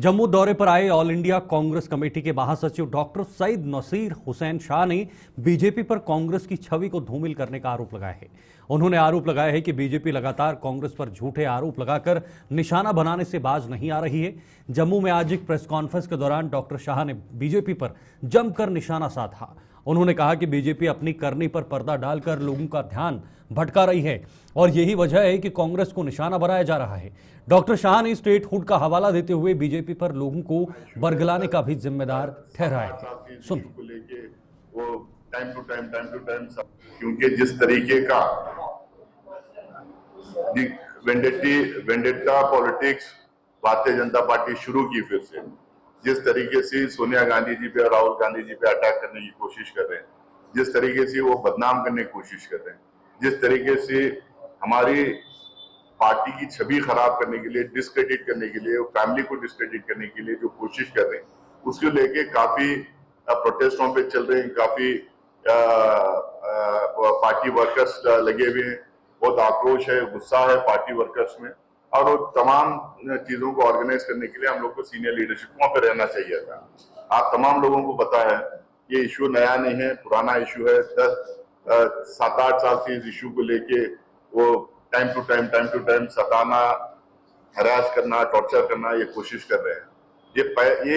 जम्मू दौरे पर आए ऑल इंडिया कांग्रेस कमेटी के महासचिव डॉक्टर सईद नसीर हुसैन शाह ने बीजेपी पर कांग्रेस की छवि को धूमिल करने का आरोप लगाया है। उन्होंने आरोप लगाया है कि बीजेपी लगातार कांग्रेस पर झूठे आरोप लगाकर निशाना बनाने से बाज नहीं आ रही है। जम्मू में आज एक प्रेस कॉन्फ्रेंस के दौरान डॉक्टर शाह ने बीजेपी पर जमकर निशाना साधा। उन्होंने कहा कि बीजेपी अपनी करनी पर पर्दा डालकर लोगों का ध्यान भटका रही है और यही वजह है कि कांग्रेस को निशाना बनाया जा रहा है। डॉक्टर शाह ने स्टेटहुड का हवाला देते हुए बीजेपी पर लोगों को बरगलाने का भी जिम्मेदार ठहराया है। सुन वो टाइम टू टाइम क्योंकि जिस तरीके का vendetta politics Bharatiya Janata party शुरू की, फिर से जिस तरीके से सोनिया गांधी जी पे और राहुल गांधी जी पे अटैक करने की कोशिश कर रहे हैं, जिस तरीके से वो बदनाम करने की कोशिश कर रहे हैं, जिस तरीके से हमारी पार्टी की छवि खराब करने के लिए, डिस्क्रेडिट करने के लिए, फैमिली को डिस्क्रेडिट करने के लिए जो कोशिश कर रहे हैं, उसको लेके काफी प्रोटेस्टों पे चल रहे हैं, काफी पार्टी वर्कर्स लगे हुए हैं, बहुत आक्रोश है, गुस्सा है पार्टी वर्कर्स में, और वो तमाम चीजों को ऑर्गेनाइज करने के लिए हम लोग को सीनियर लीडरशिप वहां पे रहना चाहिए था। आप तमाम लोगों को पता है ये इशू नया नहीं है, पुराना इशू है। 7-8 साल से इस इशू को लेके वो time to time Satana, harass करना, टॉर्चर करना ये कोशिश कर रहे हैं। ये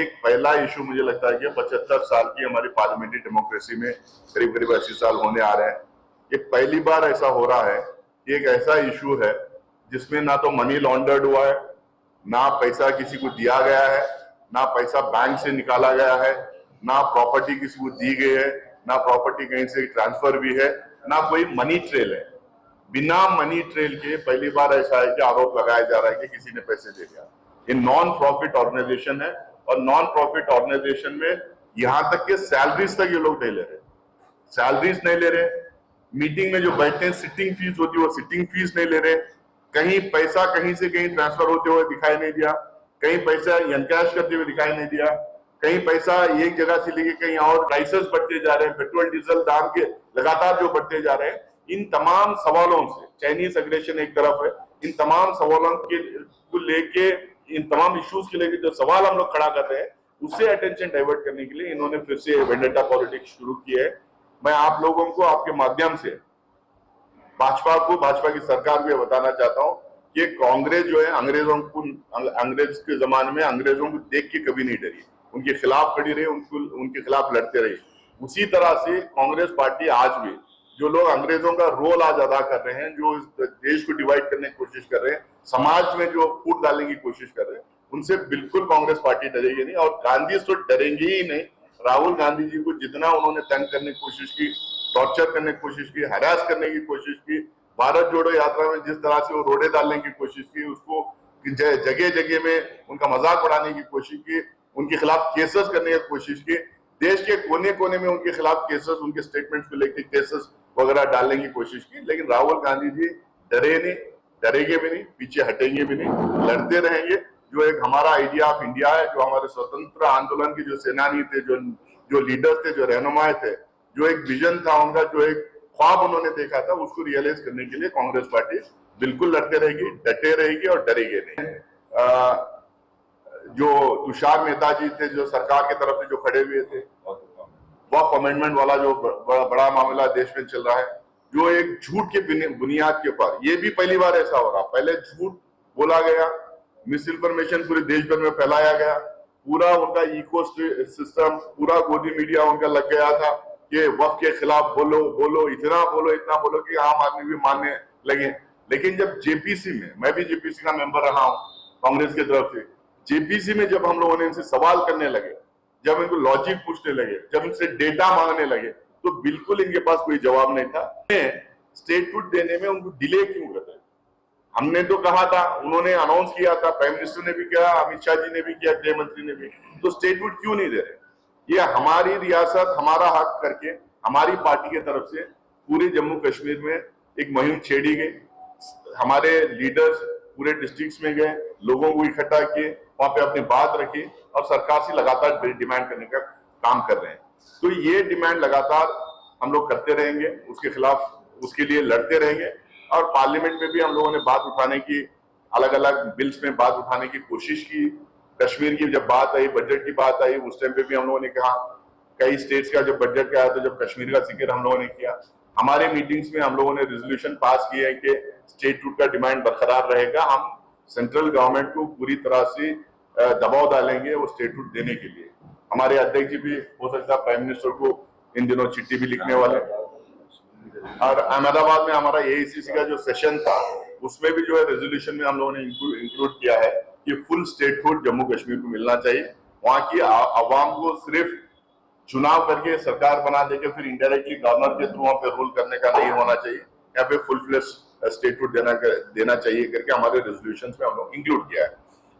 एक पहला इशू मुझे लगता है कि 75 साल की हमारी पार्लियामेंट्री डेमोक्रेसी में करीब 80 साल होने आ रहे हैं। ये पहली बार ऐसा हो रहा है कि एक ऐसा इशू है जिसमें ना तो मनी लॉन्डर्ड हुआ है, ना पैसा किसी को दिया गया है, ना पैसा बैंक से निकाला गया है, ना प्रॉपर्टी किसी को दी गई है, ना प्रॉपर्टी कहीं से ट्रांसफर भी है, ना कोई मनी ट्रेल है। बिना मनी ट्रेल के पहली बार ऐसा है कि आरोप लगाया जा रहा है कि किसी ने पैसे दे दिया। ये नॉन प्रॉफिट ऑर्गेनाइजेशन है और नॉन प्रॉफिट ऑर्गेनाइजेशन में यहां तक कि सैलरीज तक ये लोग नहीं ले रहे, सैलरीज नहीं ले रहे। मीटिंग में जो बैठते हैं सिटिंग फीस होती है वो सिटिंग फीस नहीं ले रहे। कहीं पैसा कहीं से कहीं ट्रांसफर होते हुए दिखाई नहीं दिया, कहीं पैसा एनकैश करते हुए दिखाई नहीं दिया, कहीं पैसा एक जगह से लेके कहीं और प्राइसेस बढ़ते जा रहे हैं, पेट्रोल डीजल दाम के लगातार जो बढ़ते जा रहे हैं। इन तमाम सवालों से, चाइनीज एग्रेशन एक तरफ है, इन तमाम सवालों के को लेके, इन तमाम इश्यूज के लेके जो सवाल हम लोग खड़ा कर रहे हैं उससे अटेंशन डाइवर्ट करने के लिए इन्होंने फिर से वेंडेटा पॉलिटिक्स शुरू की है। मैं आप लोगों को आपके माध्यम से भाजपा की सरकार को बताना चाहता हूं कि कांग्रेस जो है अंग्रेज के जमाने में अंग्रेजों को देख के कभी नहीं डरी, उनके खिलाफ खड़ी रही, उनके खिलाफ लड़ते रही। उसी तरह से कांग्रेस पार्टी आज भी जो लोग अंग्रेजों का रोल आज अदा कर रहे हैं, जो इस देश को डिवाइड करने की कोशिश कर रहे हैं, समाज में जो फूट डालने की कोशिश कर रहे हैं, उनसे बिल्कुल कांग्रेस पार्टी डरेगी नहीं और गांधी तो डरेंगे ही नहीं। राहुल गांधी जी को जितना उन्होंने तंग करने की कोशिश की, टॉर्चर करने की कोशिश की, हरास करने की कोशिश की, भारत जोड़ो यात्रा में जिस तरह से वो रोड़े डालने की कोशिश की, उसको जगह जगह में उनका मजाक उड़ाने की कोशिश की, उनके खिलाफ केसेस करने की कोशिश की, देश के कोने कोने में उनके खिलाफ केसेस, उनके स्टेटमेंट्स को लेकर केसेस वगैरह डालने की कोशिश की। लेकिन राहुल गांधी जी डरे नहीं, डरेंगे भी नहीं, पीछे हटेंगे भी नहीं, लड़ते रहेंगे। जो एक हमारा आइडिया ऑफ इंडिया है, जो हमारे स्वतंत्र आंदोलन के जो सेनानी थे, जो लीडर्स थे, जो रहनुमाए थे, जो एक विजन था उनका, जो एक ख्वाब उन्होंने देखा था, उसको रियलाइज करने के लिए कांग्रेस पार्टी बिल्कुल लड़ते रहेगी, डटे रहेगी और डरेगी नहीं। जो तुषार मेहता जी थे, जो सरकार की तरफ से जो खड़े हुए थे, वक्फ अमेंडमेंट वाला जो बड़ा मामला देश में चल रहा है, जो एक झूठ के बुनियाद के ऊपर, ये भी पहली बार ऐसा हो रहा। पहले झूठ बोला गया, मिस इन्फॉर्मेशन पूरे देश भर में फैलाया गया, पूरा उनका इको सिस्टम, पूरा गोदी मीडिया उनका लग गया था कि वक्फ के खिलाफ बोलो, इतना बोलो कि आम आदमी भी मानने लगे। लेकिन जब जेपीसी में, मैं भी जेपीसी का मेंबर रहा हूं कांग्रेस की तरफ से, जेपीसी में जब हम लोगों ने इनसे सवाल करने लगे, जब इनको लॉजिक पूछने लगे, जब इनसे डेटा मांगने लगे, तो बिल्कुल इनके पास कोई जवाब नहीं था। स्टेटहुड देने में उनको डिले क्यों कर रहे? हमने तो कहा था, उन्होंने अनाउंस किया था, प्राइम मिनिस्टर ने भी किया, अमित शाह जी ने भी किया, गृह मंत्री ने भी, तो स्टेटहुड क्यों नहीं दे रहे? ये हमारी रियासत, हमारा हक करके हमारी पार्टी की तरफ से पूरे जम्मू कश्मीर में एक मुहिम छेड़ी गई। हमारे लीडर्स पूरे डिस्ट्रिक्ट्स में गए, लोगों को इकट्ठा किए, वहां पे अपनी बात रखी और सरकार से लगातार डिमांड करने का काम कर रहे हैं। तो ये डिमांड लगातार हम लोग करते रहेंगे, उसके खिलाफ, उसके लिए लड़ते रहेंगे। और पार्लियामेंट में भी हम लोगों ने बात उठाने की, अलग अलग बिल्स में बात उठाने की कोशिश की, कश्मीर की जब बात आई, बजट की बात आई, उस टाइम पे भी हम लोगों ने कहा, कई स्टेट्स का जब बजट का आया तो जब कश्मीर का जिक्र हम लोगों ने किया। हमारे मीटिंग्स में हम लोगों ने रेजोल्यूशन पास किया है कि स्टेटहुड का डिमांड बरकरार रहेगा। हम सेंट्रल गवर्नमेंट को पूरी तरह से दबाव डालेंगे वो स्टेटहुड देने के लिए। हमारे अध्यक्ष जी भी हो सकता है प्राइम मिनिस्टर को इन दिनों चिट्ठी भी लिखने वाले। और अहमदाबाद में हमारा एआईसीसी का जो सेशन था उसमें भी जो है रेजोल्यूशन में हम लोगों ने इंक्लूड किया है कि फुल स्टेटहुड जम्मू कश्मीर को मिलना चाहिए। वहां की आवाम को सिर्फ चुनाव करके सरकार बना देके फिर इनडायरेक्टली गवर्नर के थ्रू वहां पे रूल करने का नहीं होना चाहिए। यहाँ पे फुल फ्लेश स्टेटहुड देना चाहिए करके हमारे रेजोल्यूशन में हम लोग इंक्लूड किया है।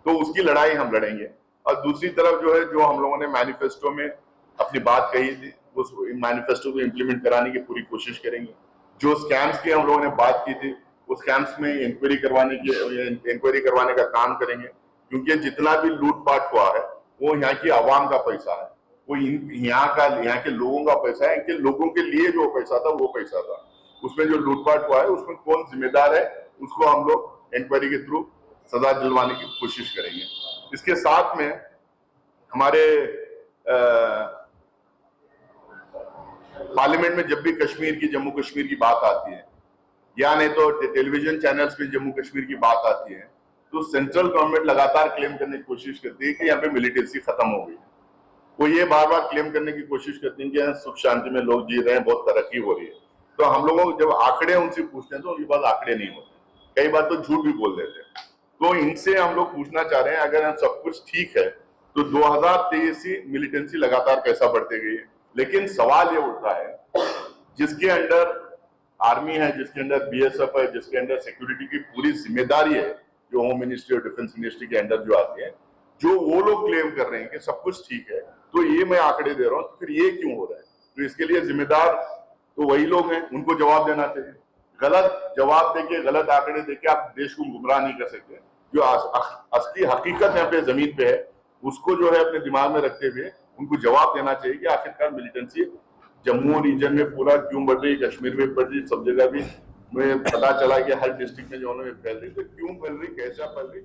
तो उसकी लड़ाई हम लड़ेंगे। और दूसरी तरफ जो है, जो हम लोगों ने मैनिफेस्टो में अपनी बात कही थी, उस मैनिफेस्टो को इम्प्लीमेंट कराने की पूरी कोशिश करेंगे। जो स्कैम्स की हम लोगों ने बात की थी, उस स्कैम्स में इंक्वायरी करवाने का काम करेंगे, क्योंकि जितना भी लूटपाट हुआ है वो यहाँ की आवाम का पैसा है, वो यहाँ के लोगों का पैसा है। इनके लोगों के लिए जो पैसा था वो पैसा था। उसमें जो लूटपाट हुआ है उसमें कौन जिम्मेदार है, उसको हम लोग इंक्वायरी के थ्रू सजा दिलवाने की कोशिश करेंगे। इसके साथ में हमारे पार्लियामेंट में जब भी कश्मीर की, जम्मू कश्मीर की बात आती है, या नहीं तो टेलीविजन चैनल्स पे जम्मू कश्मीर की बात आती है, तो सेंट्रल गवर्नमेंट लगातार क्लेम करने की कोशिश करती है कि यहाँ पे मिलिटेंसी खत्म हो गई। वो ये बार बार क्लेम करने की कोशिश करती है कि यहाँ सुख शांति में लोग जी रहे हैं, बहुत तरक्की हो रही है। तो हम लोगों को जब आंकड़े उनसे पूछते हैं तो उनके पास आंकड़े नहीं होते, कई बार तो झूठ भी बोल देते हैं। तो इनसे हम लोग पूछना चाह रहे हैं, अगर सब कुछ ठीक है तो 2023 से मिलिटेंसी लगातार कैसा बढ़ते गई है। लेकिन सवाल ये उठता है, जिसके अंडर आर्मी है, जिसके अंडर बीएसएफ है, जिसके अंडर सिक्योरिटी की पूरी जिम्मेदारी है, जो होम मिनिस्ट्री और डिफेंस मिनिस्ट्री के अंडर जो आती है, जो वो लोग क्लेम कर रहे हैं कि सब कुछ ठीक है, तो ये मैं आंकड़े दे रहा हूं, तो फिर ये क्यों हो रहा है? तो इसके लिए जिम्मेदार तो वही लोग हैं, उनको जवाब देना चाहिए। गलत जवाब देके, गलत आंकड़े देके आप देश को गुमराह नहीं कर सकते। जो असली हकीकत यहाँ पे जमीन पे है, उसको जो है अपने दिमाग में रखते हुए उनको जवाब देना चाहिए कि आखिरकार मिलिटेंसी जम्मू रीजन में पूरा क्यों बढ़ रही, कश्मीर में बढ़ रही, सब जगह भी में पता चला कि हर डिस्ट्रिक्ट में जो है फैल रही, तो क्यों फैल रही, कैसा फैल रही।